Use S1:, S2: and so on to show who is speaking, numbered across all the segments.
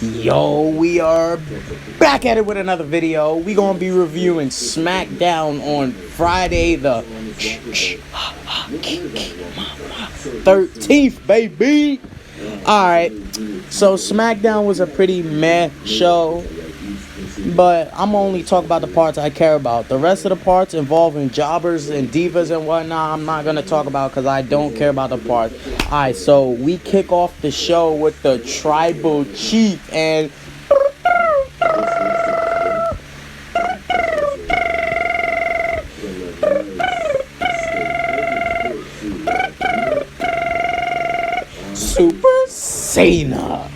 S1: Yo, we are back at it with another video. We gonna be reviewing SmackDown on Friday the 13th, baby. Alright, so SmackDown was a pretty meh show, but I'm only talk about the parts I care about. The rest of the parts involving jobbers and divas and whatnot, I'm not gonna talk about because I don't care about the parts. Alright, so we kick off the show with the Tribal Chief and Super Cena.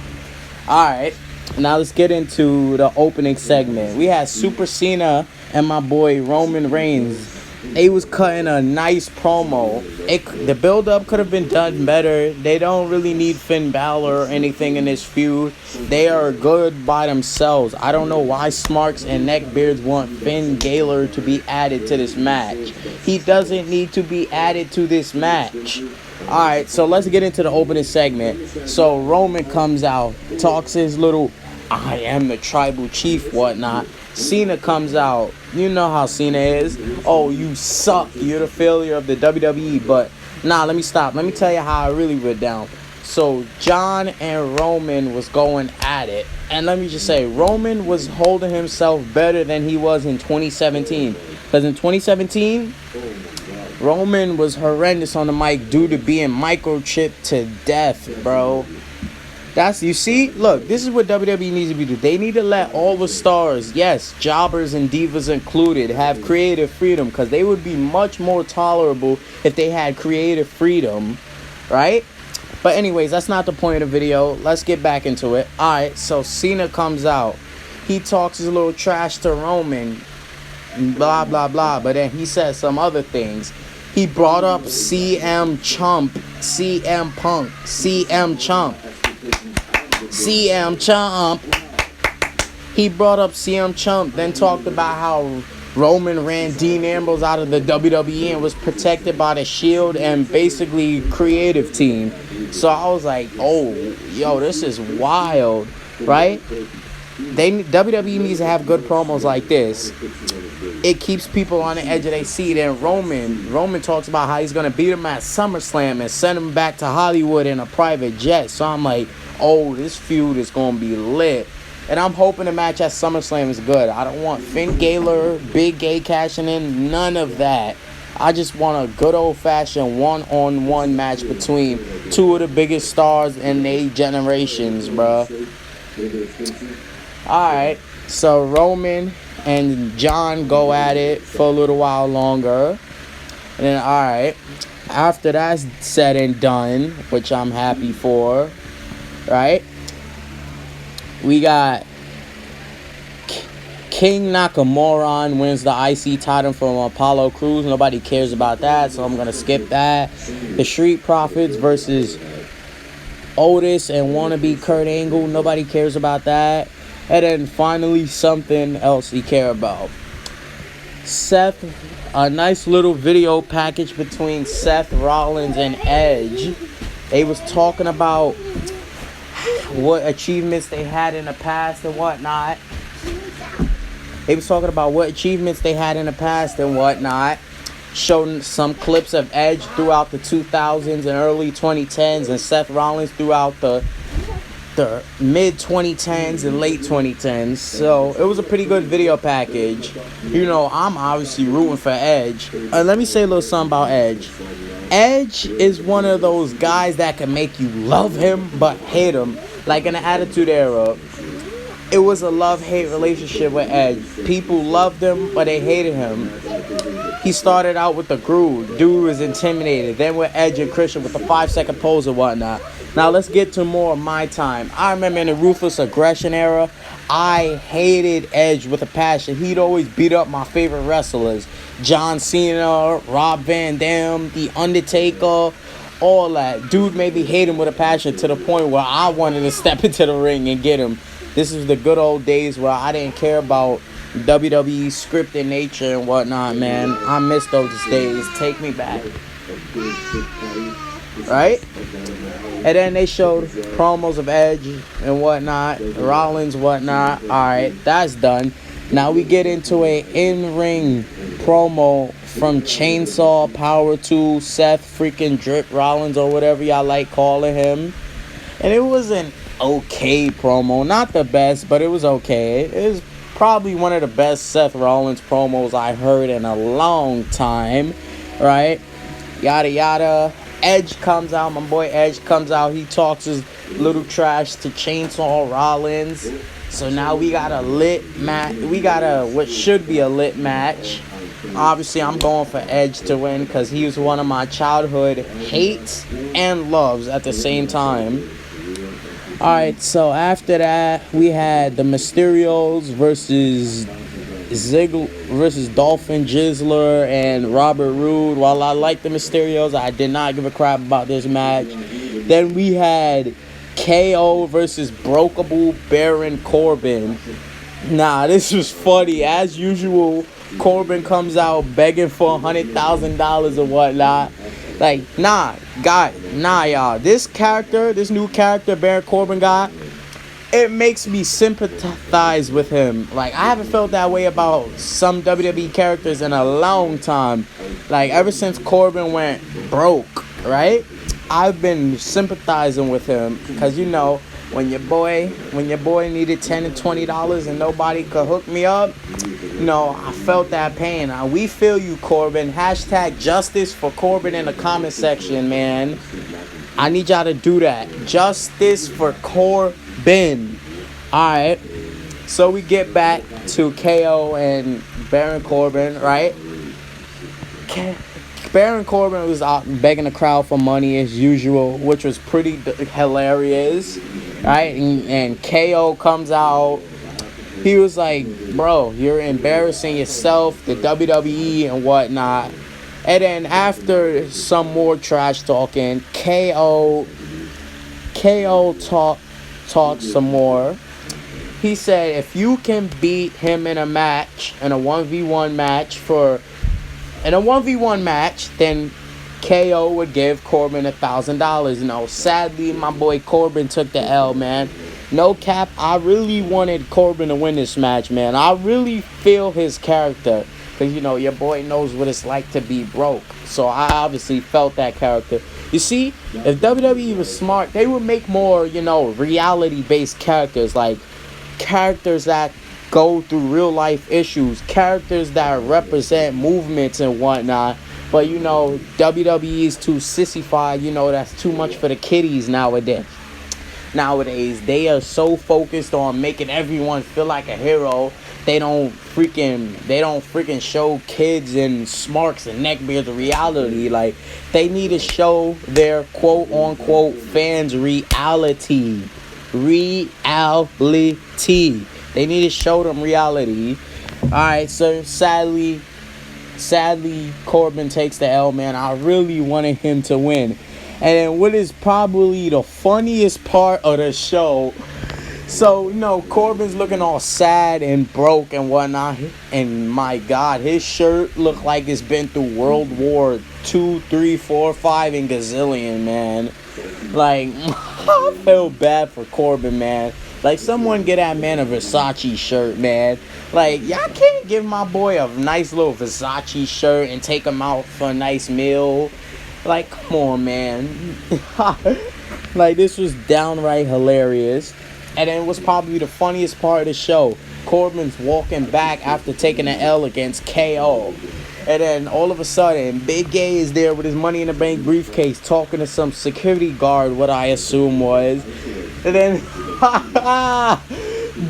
S1: Alright, now let's get into the opening segment. We had Super Cena and my boy Roman Reigns. They was cutting a nice promo. The build-up could have been done better. They don't really need Finn Balor or anything in this feud. They are good by themselves. I don't know why Smarks and Neckbeards want Finn Balor to be added to this match. He doesn't need to be added to this match. Alright, so let's get into the opening segment. So Roman comes out, talks his little I am the tribal chief, whatnot. Cena comes out. You know how Cena is. Oh, you suck. You're the failure of the WWE. But, nah, let me stop. Let me tell you how I really went down. So, John and Roman was going at it. And let me just say, Roman was holding himself better than he was in 2017. Because in 2017, Roman was horrendous on the mic due to being microchipped to death, bro. You see, look, this is what WWE needs to be doing. They need to let all the stars, yes, jobbers and divas included, have creative freedom, because they would be much more tolerable if they had creative freedom, right? But anyways, that's not the point of the video. Let's get back into it. Alright, so Cena comes out. He talks his little trash to Roman, blah, blah, blah, but then he says some other things. He brought up CM Chump, CM Punk, CM Chump. CM Chump. He brought up CM Chump, then talked about how Roman ran Dean Ambrose out of the WWE and was protected by the Shield and basically creative team. So I was like, oh, yo, this is wild, right? WWE needs to have good promos like this. It keeps people on the edge of their seat. And Roman talks about how he's going to beat him at SummerSlam and send him back to Hollywood in a private jet. So I'm like, oh, this feud is going to be lit. And I'm hoping the match at SummerSlam is good. I don't want Finn Balor, Big Gay cashing in, none of that. I just want a good old-fashioned one-on-one match between two of the biggest stars in their generations, bro. Alright, so Roman and John go at it for a little while longer. And then, alright, after that's said and done, which I'm happy for, right? We got King Nakamura wins the IC title from Apollo Crews. Nobody cares about that, so I'm going to skip that. The Street Profits versus Otis and wannabe Kurt Angle. Nobody cares about that. And then finally something else we care about. Seth, a nice little video package between Seth Rollins and Edge. They was talking about what achievements they had in the past and whatnot. Showing some clips of Edge throughout the 2000s and early 2010s and Seth Rollins throughout the mid 2010s and late 2010s. So it was a pretty good video package. You know, I'm obviously rooting for Edge. Let me say a little something about Edge. Edge is one of those guys that can make you love him but hate him. Like in the Attitude Era, it was a love-hate relationship with Edge. People loved him but they hated him. He started out with the Groove. Dude was intimidated. Then with Edge and Christian with the 5-second pose and whatnot. Now let's get to more of my time. I remember in the Ruthless Aggression era, I hated Edge with a passion. He'd always beat up my favorite wrestlers. John Cena, Rob Van Dam, The Undertaker, all that. Dude made me hate him with a passion to the point where I wanted to step into the ring and get him. This is the good old days where I didn't care about WWE scripted nature and whatnot, man. I miss those days. Take me back. Right? And then they showed promos of Edge and whatnot, Rollins, whatnot. All right, that's done. Now we get into a in-ring promo from Chainsaw Power Tool, Seth freaking Drip Rollins, or whatever y'all like calling him. And it was an okay promo. Not the best, but it was okay. It was probably one of the best Seth Rollins promos I heard in a long time. Right? Yada yada. Edge comes out. My boy Edge comes out. He talks his little trash to Chainsaw Rollins. So now we got a lit match. We got what should be a lit match. Obviously, I'm going for Edge to win because he was one of my childhood hates and loves at the same time. Alright, so after that, we had the Mysterios versus Dolphin Ziggler and Robert Roode. While I like the Mysterios, I did not give a crap about this match. Then we had KO versus Brokeable Baron Corbin. Nah, this was funny. As usual, Corbin comes out begging for $100,000 or whatnot. Like, y'all. This new character, Baron Corbin got, it makes me sympathize with him. Like, I haven't felt that way about some WWE characters in a long time. Like, ever since Corbin went broke, right? I've been sympathizing with him because, you know, when your boy needed $10 and $20 and nobody could hook me up, you know, I felt that pain. We feel you, Corbin. Hashtag justice for Corbin in the comment section, man. I need y'all to do that. Justice for Corbin. Alright. So we get back to KO and Baron Corbin, right? Baron Corbin was out begging the crowd for money as usual, which was pretty hilarious, right? And KO comes out. He was like, bro, you're embarrassing yourself, the WWE and whatnot. And then after some more trash talking, KO talked some more. He said if you can beat him in a match, in a 1v1 match, then KO would give Corbin $1,000. You know, sadly, my boy Corbin took the L, man. No cap, I really wanted Corbin to win this match, man. I really feel his character. Because, you know, your boy knows what it's like to be broke. So I obviously felt that character. You see, if WWE was smart, they would make more, you know, reality-based characters. Like, characters that go through real-life issues. Characters that represent movements and whatnot. But, you know, WWE is too sissified. You know, that's too much for the kiddies nowadays. They are so focused on making everyone feel like a hero. They don't freaking show kids and smarks and neckbeards the reality. Like, they need to show their quote unquote fans reality. They need to show them reality. Alright, so sadly Corbin takes the L, man. I really wanted him to win. And then what is probably the funniest part of the show, so, you know, Corbin's looking all sad and broke and whatnot. And my God, his shirt looked like it's been through World War 2, 3, 4, 5, and gazillion, man. Like, I feel bad for Corbin, man. Like, someone get that man a Versace shirt, man. Like, y'all can't give my boy a nice little Versace shirt and take him out for a nice meal. Like, come on, man. Like, this was downright hilarious. And then it was probably the funniest part of the show. Corbin's walking back after taking an L against KO. And then all of a sudden, Big Gay is there with his Money in the Bank briefcase talking to some security guard, what I assume was. And then,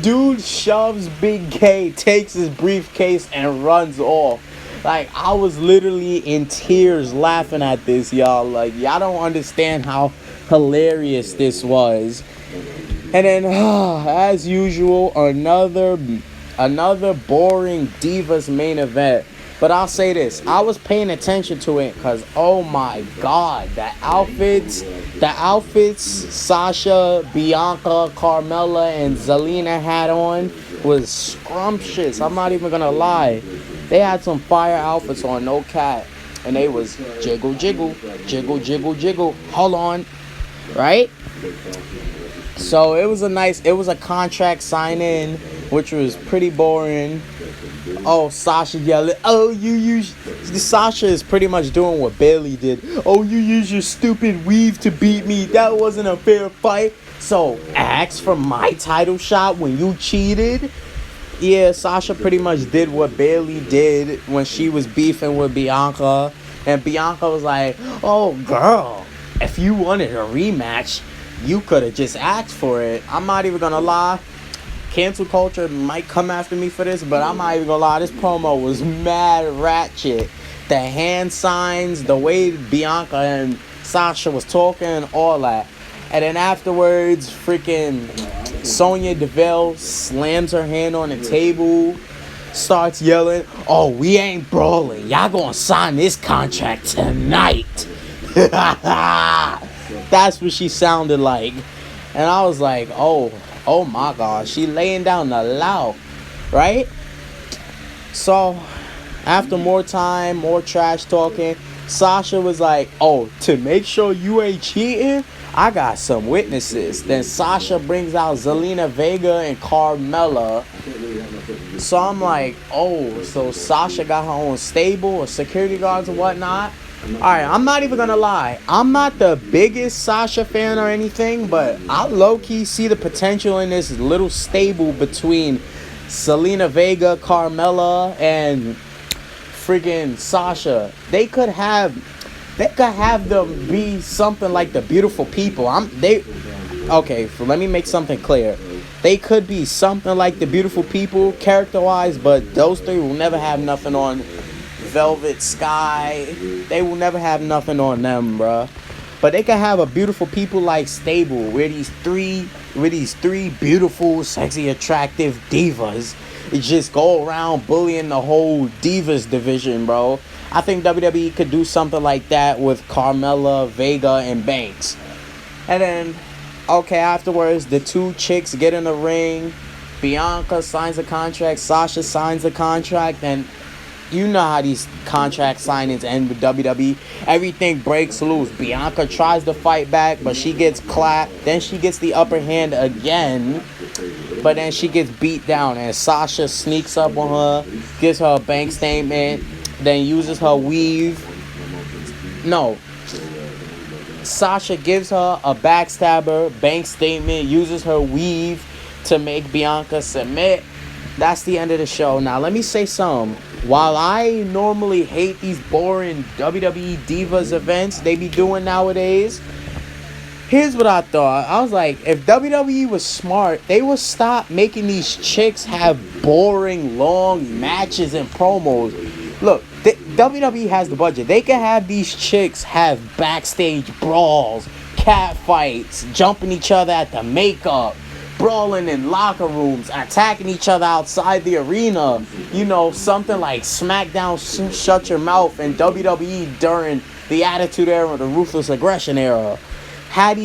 S1: dude shoves Big Gay, takes his briefcase, and runs off. Like, I was literally in tears laughing at this, y'all. Like, y'all don't understand how hilarious this was. And then, as usual, another boring Divas main event. But I'll say this, I was paying attention to it because, oh my God, the outfits Sasha, Bianca, Carmella, and Zelina had on was scrumptious. I'm not even gonna lie. They had some fire outfits on, no cap. And they was jiggle, jiggle, jiggle, jiggle, jiggle. Hold on. right? So it was a contract sign-in, which was pretty boring. Oh, Sasha yelling, oh, Sasha is pretty much doing what Bailey did. Oh, you use your stupid weave to beat me. That wasn't a fair fight. So, ask for my title shot when you cheated. Yeah, Sasha pretty much did what Bailey did when she was beefing with Bianca. And Bianca was like, oh, girl, if you wanted a rematch, you could have just asked for it. I'm not even going to lie. Cancel culture might come after me for this, but I'm not even gonna lie, this promo was mad ratchet. The hand signs, the way Bianca and Sasha was talking, all that. And then afterwards, freaking Sonya Deville slams her hand on the table, starts yelling, oh, we ain't brawling. Y'all gonna sign this contract tonight. That's what she sounded like. And I was like, oh my God, she laying down the law, right? So, after more time, more trash talking, Sasha was like, oh, to make sure you ain't cheating, I got some witnesses. Then Sasha brings out Zelina Vega and Carmella. So I'm like, oh, so Sasha got her own stable or security guards and whatnot. Alright, I'm not even gonna lie. I'm not the biggest Sasha fan or anything, but I low-key see the potential in this little stable between Zelina Vega, Carmella, and friggin' Sasha. They could have them be something like the Beautiful People. Okay, so let me make something clear. They could be something like the Beautiful People character-wise, but those three will never have nothing on Velvet Sky. They will never have nothing on them, bruh. But they can have a Beautiful People like stable where these three beautiful, sexy, attractive divas just go around bullying the whole divas division, bro. I think WWE could do something like that with Carmella, Vega, and Banks. And then, okay, afterwards, the two chicks get in the ring. Bianca signs a contract. Sasha signs a contract. And you know how these contract signings end with WWE. Everything breaks loose. Bianca tries to fight back, but she gets clapped. Then she gets the upper hand again, but then she gets beat down. And Sasha sneaks up on her, gives her a bank statement, then uses her weave. No. Sasha gives her a backstabber, bank statement, uses her weave to make Bianca submit. That's the end of the show. Now, let me say something. While I normally hate these boring WWE Divas events they be doing nowadays, here's what I thought. I was like, if WWE was smart, they would stop making these chicks have boring, long matches and promos. Look, WWE has the budget. They can have these chicks have backstage brawls, cat fights, jumping each other at the makeup, brawling in locker rooms, attacking each other outside the arena. You know, something like SmackDown Shut Your Mouth and WWE during the Attitude Era, the Ruthless Aggression Era.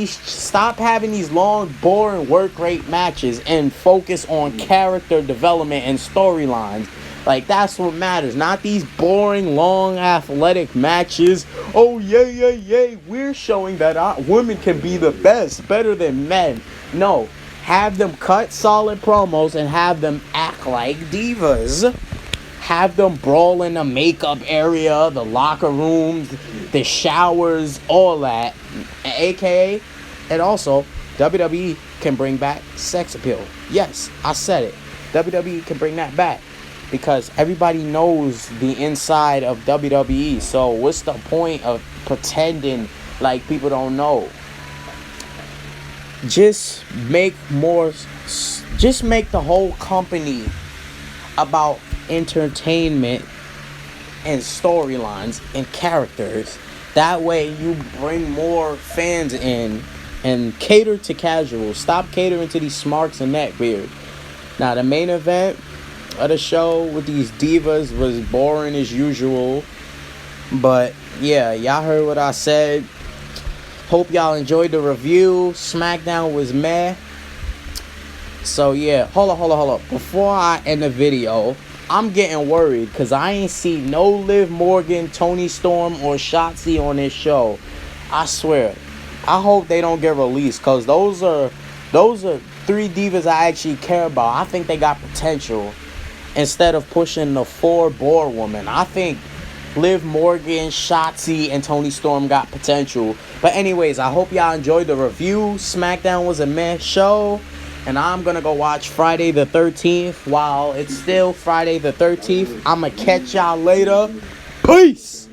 S1: Stop having these long, boring work rate matches and focus on character development and storylines. Like, that's what matters. Not these boring, long, athletic matches. Oh, yay, we're showing that women can be the best, better than men. No. Have them cut solid promos and have them act like divas. Have them brawl in the makeup area, the locker rooms, the showers, all that. AKA, and also, WWE can bring back sex appeal. Yes, I said it. WWE can bring that back. Because everybody knows the inside of WWE. So what's the point of pretending like people don't know? Just make the whole company about entertainment and storylines and characters. That way you bring more fans in and cater to casuals. Stop catering to these smarks and neckbeard. Now, the main event of the show with these divas was boring as usual. But yeah, y'all heard what I said. Hope y'all enjoyed the review. SmackDown was meh. So yeah, hold up. Before I end the video, I'm getting worried because I ain't see no Liv Morgan, Toni Storm, or Shotzi on this show. I swear. I hope they don't get released, because those are three divas I actually care about. I think they got potential instead of pushing the four Boar woman. I think Liv Morgan, Shotzi, and Toni Storm got potential. But anyways, I hope y'all enjoyed the review. SmackDown was a meh show. And I'm going to go watch Friday the 13th. While it's still Friday the 13th, I'm going to catch y'all later. Peace!